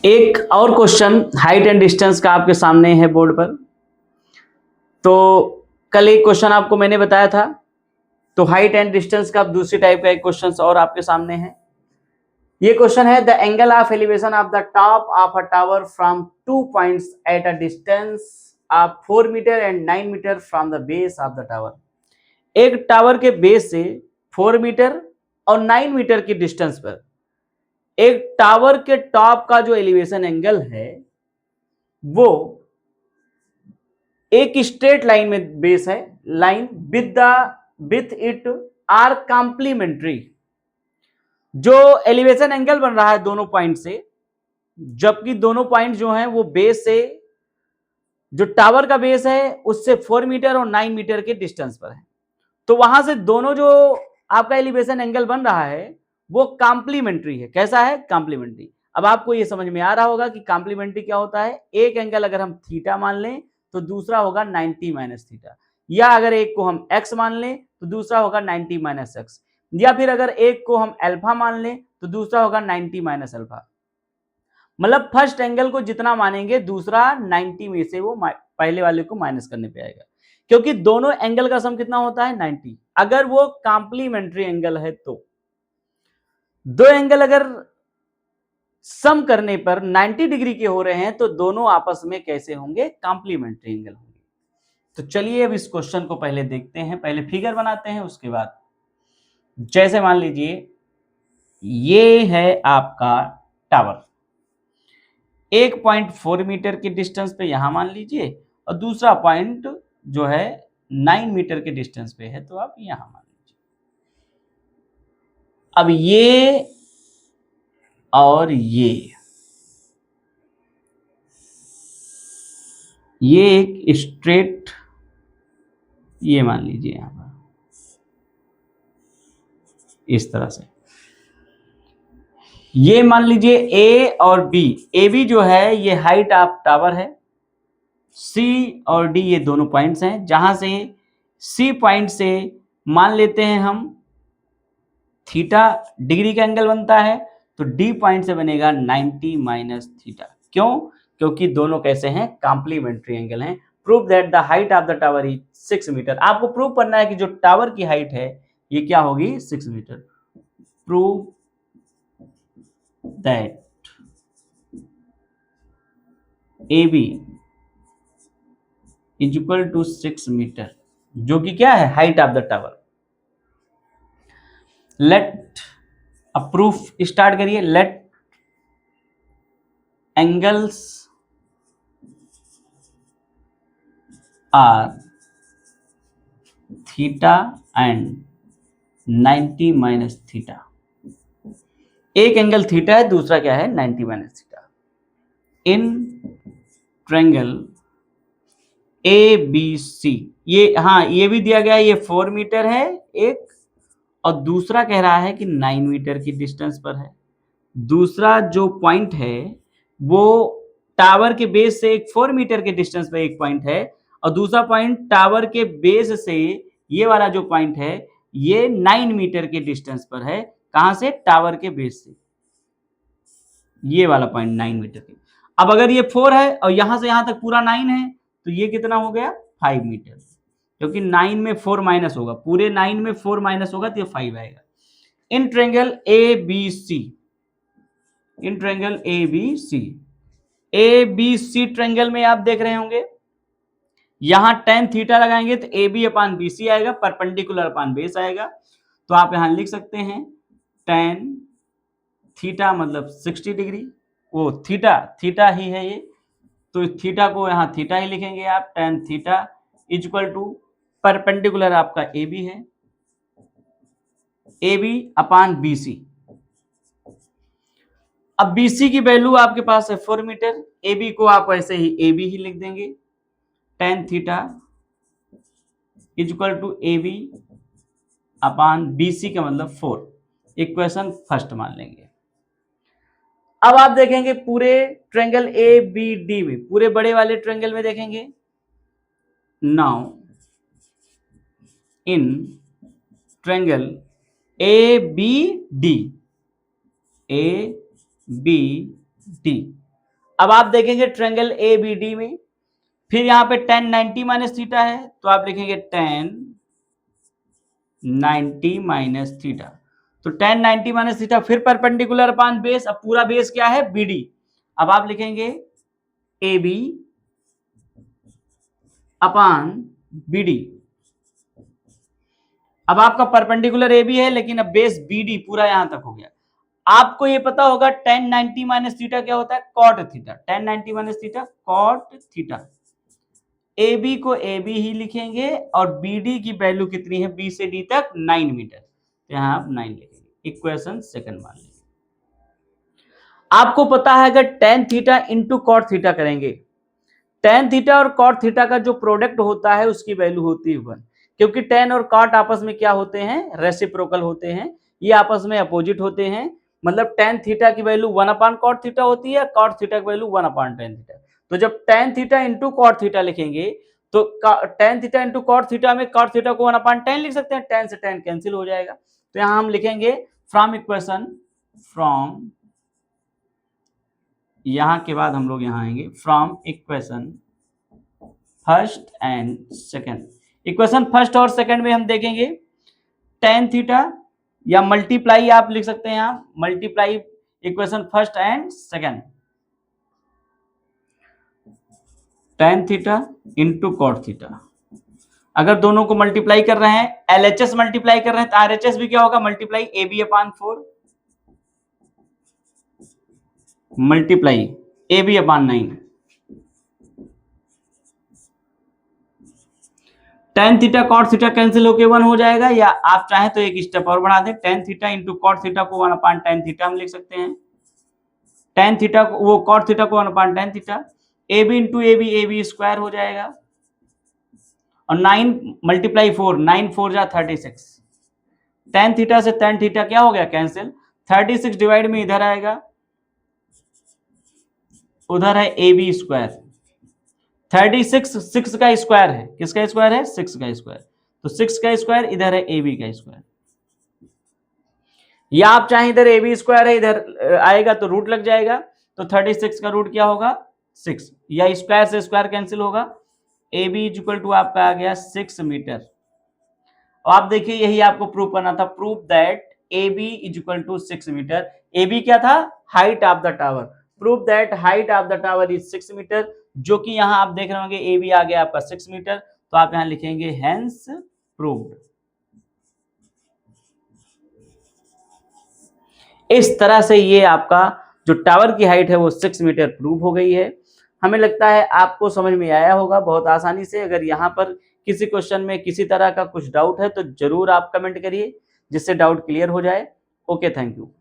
एक और question height and distance का आपके सामने है बोर्ड पर। तो कल एक क्वेश्चन आपको मैंने बताया था, तो हाइट एंड डिस्टेंस का अब दूसरी टाइप का एक क्वेश्चन और आपके सामने है। ये क्वेश्चन है, the angle of elevation of the top of a tower from 2 points at a distance of 4 metre and 9 metre from the base of the tower. एक टावर के बेस से 4 मीटर और 9 मीटर की डिस्टेंस पर एक tower के top का जो एलिवेशन एंगल है वो एक स्ट्रेट लाइन में बेस है, line with it are complementary. जो एलिवेशन एंगल बन रहा है दोनों पॉइंट से, जबकि दोनों पॉइंट जो हैं वो बेस से, जो टावर का बेस है उससे 4 मीटर और 9 मीटर के डिस्टेंस पर है। तो वहां से दोनों जो आपका एलिवेशन एंगल बन रहा है वो कॉम्प्लीमेंट्री है। कैसा है? कॉम्प्लीमेंट्री। अब आपको ये समझ में आ रहा होगा कि कॉम्प्लीमेंट्री क्या होता है। एक एंगल अगर हम थीटा मान लें तो दूसरा होगा 90 माइनस थीटा, या अगर एक को हम एक्स मान लें तो दूसरा होगा 90 माइनस एक्स, या फिर अगर एक को हम अल्फा मान लें तो दूसरा होगा 90 माइनस अल्फा। मतलब फर्स्ट एंगल को जितना मानेंगे दूसरा 90 में से वो पहले वाले को माइनस करने पे आएगा, क्योंकि दोनों एंगल का सम कितना होता है? 90। अगर वो कॉम्प्लीमेंट्री एंगल है तो दो एंगल अगर सम करने पर 90 डिग्री के हो रहे हैं तो दोनों आपस में कैसे होंगे? कॉम्प्लीमेंट्री एंगल होंगे। तो चलिए अब इस क्वेश्चन को पहले देखते हैं, पहले फिगर बनाते हैं, उसके बाद जैसे मान लीजिए ये है आपका टावर, 1.4 मीटर के डिस्टेंस पे यहां मान लीजिए, और दूसरा पॉइंट जो है 9 मीटर के डिस्टेंस पे है, तो आप यहां मान लीजिए। अब ये और ये एक स्ट्रेट, ये मान लीजिए यहां पर इस तरह से, ये मान लीजिए ए और बी। ए बी जो है ये हाइट ऑफ टावर है, सी और डी ये दोनों पॉइंट्स हैं, जहां से सी पॉइंट से मान लेते हैं हम थीटा डिग्री का एंगल बनता है, तो डी पॉइंट से बनेगा 90 माइनस थीटा। क्यों? क्योंकि दोनों कैसे हैं? कॉम्प्लीमेंट्री एंगल हैं। Prove that the height of the tower is 6 metre. आपको प्रूव करना है कि जो टावर की हाइट है ये क्या होगी? 6 metre. Prove that A B is equal to 6 metre, जो कि क्या है? Height of the tower. Let proof start करिए। Let angles are theta and 90 minus theta. एक एंगल थीटा है, दूसरा क्या है? 90 minus theta. In triangle A B C, ये हाँ ये भी दिया गया है, ये 4 मीटर है एक, और दूसरा कह रहा है कि 9 मीटर की डिस्टेंस पर है। दूसरा जो पॉइंट है वो टावर के बेस से एक 4 मीटर के डिस्टेंस पे एक पॉइंट है, और दूसरा पॉइंट टावर के बेस से, ये वाला जो पॉइंट है ये 9 मीटर के डिस्टेंस पर है। कहां से? टावर के बेस से। ये वाला पॉइंट 9 मीटर के। अब अगर ये 4 है और यहां से यहां तक पूरा 9 है, तो ये कितना हो गया? 5 मीटर, क्योंकि 9 में 4 माइनस होगा, पूरे 9 में 4 माइनस होगा तो ये 5 आएगा। In triangle A B C, in triangle A B C, A B C triangle में आप देख रहे होंगे यहां tan थीटा लगाएंगे तो A B upon B C आएगा, परपेंडिकुलर अपान बेस आएगा। तो आप यहां लिख सकते हैं tan थीटा मतलब 60 डिग्री, वो थीटा थीटा ही है ये, तो थीटा को यहां थीटा ही लिखेंगे आप। tan theta is equal to perpendicular आपका ए बी है, A B upon B C. अब BC की वैल्यू आपके पास है 4 मीटर, AB को आप ऐसे ही AB ही लिख देंगे। tan theta is equal to AB upon BC का मतलब 4। इक्वेशन फर्स्ट मान लेंगे। अब आप देखेंगे पूरे ट्रायंगल ABD में, पूरे बड़े वाले ट्रायंगल में देखेंगे, now in triangle ABD, ABD अब आप देखेंगे ट्रायंगल ABD में, फिर यहाँ पे tan 90 माइनस थीटा है, तो आप लिखेंगे tan 90 माइनस थीटा। तो tan 90 माइनस थीटा फिर परपेंडिकुलर अपान बेस, अब पूरा बेस क्या है BD। अब आप लिखेंगे AB अपान BD। अब आपका परपेंडिकुलर AB है, लेकिन अब बेस BD पूरा यहां तक हो गया। आपको ये पता होगा tan 90 माइनस थीटा क्या होता है, cot theta. tan 90 minus theta cot theta. AB को AB ही लिखेंगे और BD की वैल्यू कितनी है, B से D तक 9 मीटर, तो यहां आप 9 लिखेंगे। इक्वेशन सेकंड मान लीजिए। आपको पता है अगर tan theta into cot theta करेंगे, tan थीटा और cot थीटा का जो प्रोडक्ट होता है उसकी वैल्यू होती है 1, क्योंकि tan और cot आपस में क्या होते हैं, रेसिप्रोकल होते हैं, ये आपस में अपोजिट होते हैं। मतलब tan थीटा की वैल्यू 1 अपान cot थीटा होती है, cot थीटा की वैल्यू 1 अपान tan थीटा। तो जब tan theta into cot theta लिखेंगे तो tan theta into cot theta में cot थीटा को 1 अपान tan लिख सकते हैं, tan से tan कैंसिल हो जाएगा। तो यहां हम लिखेंगे फ्रॉम इक्वेशन, फ्रॉम, यहां के बाद हम लोग यहां आएंगे from equation first and second. Equation first और सेकंड में हम देखेंगे tan थीटा, या मल्टीप्लाई आप लिख सकते हैं, यहां multiply equation first and second, tan theta into cot theta. अगर दोनों को मल्टीप्लाई कर रहे हैं, LHS मल्टीप्लाई कर रहे हैं, तो RHS भी क्या होगा, multiply AB upon 4 multiply AB upon 9। tan theta cot theta cancel होके 1 हो जाएगा, या आप चाहें तो एक स्टेप और बढ़ा दें, tan theta into cot theta को 1 अपान tan थीटा हम लिख सकते हैं। tan थीटा को, वो कॉट थीटा को 1 अपान tan theta, AB into AB square हो जाएगा, और 9 मल्टीप्लाई 4, 9 4 जा 36। tan थीटा से tan थीटा क्या हो गया, कैंसिल। 36 डिवाइड में इधर आएगा, उधर है AB स्क्वायर। 36 6 का स्क्वायर है, किसका स्क्वायर है, 6 का स्क्वायर, तो 6 का स्क्वायर इधर है AB का स्क्वायर। या आप चाहे इधर AB स्क्वायर है, इधर आएगा तो रूट लग जाएगा, तो 36 का रूट क्या होगा, 6, या स्क्वायर से स्क्वायर कैंसिल होगा। AB इक्वल टू आपका आ गया 6 मीटर। आप देखिए यही आपको प्रूव करना था, prove that AB equal to 6 metre. AB क्या था, height of the tower. Prove that height of the tower is 6 metre, जो कि यहां आप देख रहे होंगे AB आ गया आपका 6 मीटर, तो आप यहां लिखेंगे हेंस प्रूव्ड। इस तरह से ये आपका जो टावर की हाइट है वो 6 मीटर प्रूव हो गई है। हमें लगता है आपको समझ में आया होगा बहुत आसानी से। अगर यहाँ पर किसी क्वेश्चन में किसी तरह का कुछ डाउट है तो जरूर आप कमेंट करिए, जिससे डाउट क्लियर हो जाए। Okay, thank you.